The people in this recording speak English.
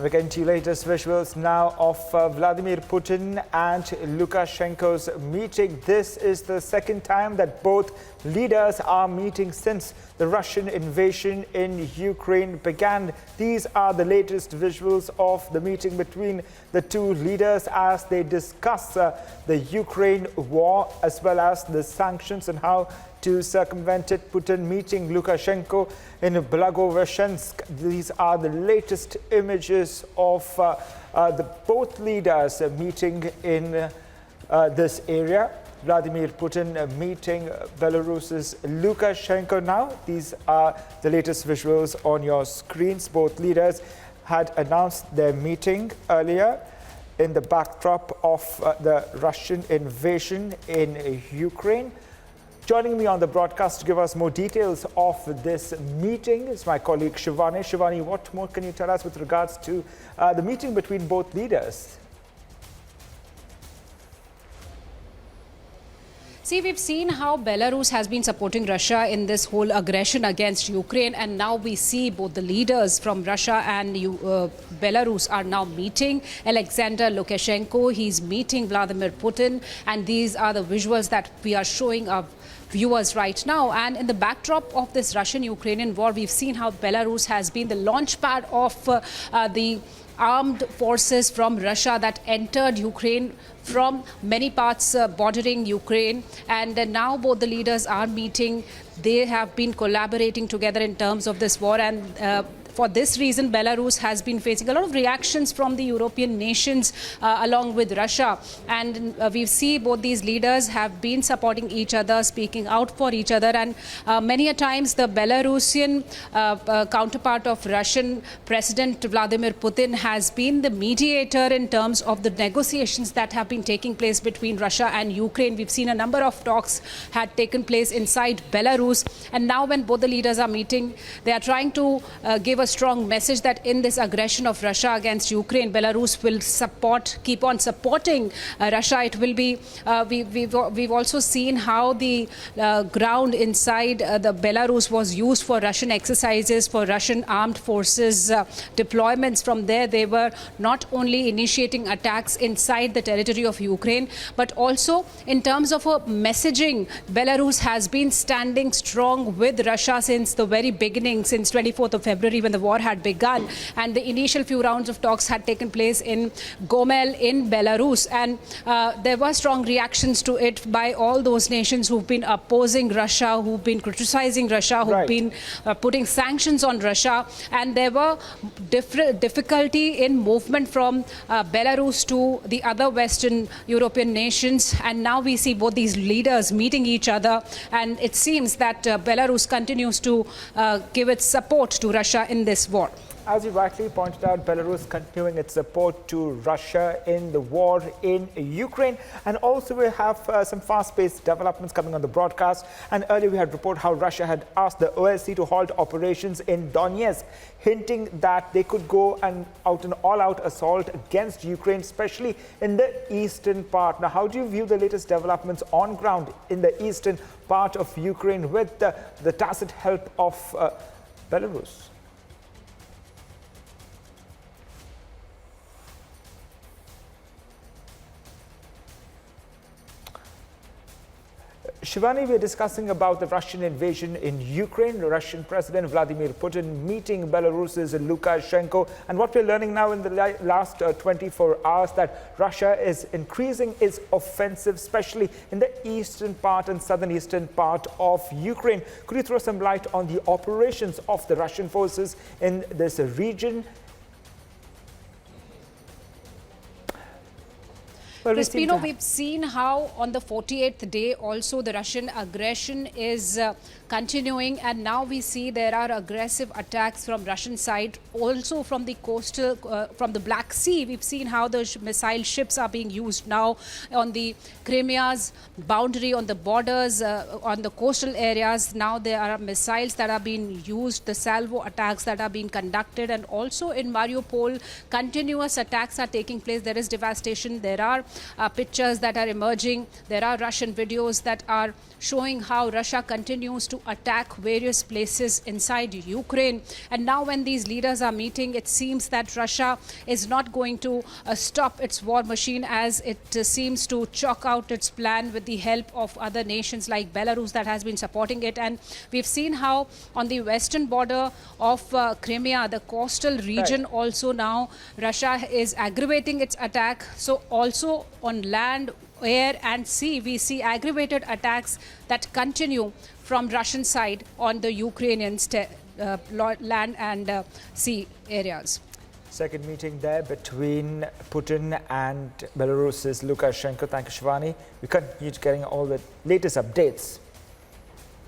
And we're getting to latest visuals now of Vladimir Putin and Lukashenko's meeting. This is the second time that both leaders are meeting since the Russian invasion in Ukraine began. These are the latest visuals of the meeting between the two leaders as they discuss the Ukraine war as well as the sanctions and how to circumvent it. Putin meeting Lukashenko in Belarusian. These are the latest images of both leaders meeting in this area. Vladimir Putin meeting Belarus's Lukashenko now. These are the latest visuals on your screens. Both leaders had announced their meeting earlier in the backdrop of the Russian invasion in Ukraine. Joining me on the broadcast to give us more details of this meeting is my colleague Shivani. Shivani, what more can you tell us with regards to the meeting between both leaders? See, we've seen how Belarus has been supporting Russia in this whole aggression against Ukraine, and now we see both the leaders from Russia and Belarus are now meeting. Alexander Lukashenko, he's meeting Vladimir Putin, and these are the visuals that we are showing our viewers right now. And in the backdrop of this Russian-Ukrainian war, we've seen how Belarus has been the launchpad of the armed forces from Russia that entered Ukraine from many parts bordering Ukraine. And now both the leaders are meeting. They have been collaborating together in terms of this war. And for this reason, Belarus has been facing a lot of reactions from the European nations along with Russia. And we see both these leaders have been supporting each other, speaking out for each other. And many a times the Belarusian counterpart of Russian President Vladimir Putin has been the mediator in terms of the negotiations that have been taking place between Russia and Ukraine. We've seen a number of talks had taken place inside Belarus. And now when both the leaders are meeting, they are trying to give a strong message that in this aggression of Russia against Ukraine, Belarus will keep on supporting Russia. It will be, we've also seen how the ground inside the Belarus was used for Russian exercises, for Russian armed forces deployments. From there, they were not only initiating attacks inside the territory of Ukraine, but also in terms of messaging, Belarus has been standing strong with Russia since the very beginning, since 24th of February, when the war had begun. And the initial few rounds of talks had taken place in Gomel in Belarus. And there were strong reactions to it by all those nations who've been opposing Russia, who've been criticizing Russia, who've been putting sanctions on Russia. And there were difficulty in movement from Belarus to the other Western European nations. And now we see both these leaders meeting each other. And it seems that Belarus continues to give its support to Russia in this war. As you rightly pointed out, Belarus continuing its support to Russia in the war in Ukraine. And also we have some fast-paced developments coming on the broadcast. And earlier we had reported how Russia had asked the OSCE to halt operations in Donetsk, hinting that they could go and out an all-out assault against Ukraine, especially in the eastern part. Now, how do you view the latest developments on ground in the eastern part of Ukraine with the tacit help of Belarus? Shivani, we're discussing about the Russian invasion in Ukraine, the Russian President Vladimir Putin meeting Belarus's Lukashenko. And what we're learning now in the last 24 hours that Russia is increasing its offensive, especially in the eastern part and southern eastern part of Ukraine. Could you throw some light on the operations of the Russian forces in this region? Well, Crispino, we've seen how on the 48th day also the Russian aggression is continuing, and now we see there are aggressive attacks from Russian side, also from the coastal, from the Black Sea. We've seen how the missile ships are being used now on the Crimea's boundary, on the borders, on the coastal areas. Now there are missiles that are being used, the salvo attacks that are being conducted, and also in Mariupol, continuous attacks are taking place. There is devastation. There are pictures that are emerging. There are Russian videos that are showing how Russia continues to attack various places inside Ukraine. And now when these leaders are meeting, it seems that Russia is not going to stop its war machine, as it seems to chalk out its plan with the help of other nations like Belarus that has been supporting it. And we've seen how on the western border of Crimea, the coastal region, also now Russia is aggravating its attack. So also on land, air and sea, we see aggravated attacks that continue from Russian side on the Ukrainian land and sea areas. Second meeting there between Putin and Belarus's Lukashenko. Thank you, Shivani. We continue getting all the latest updates.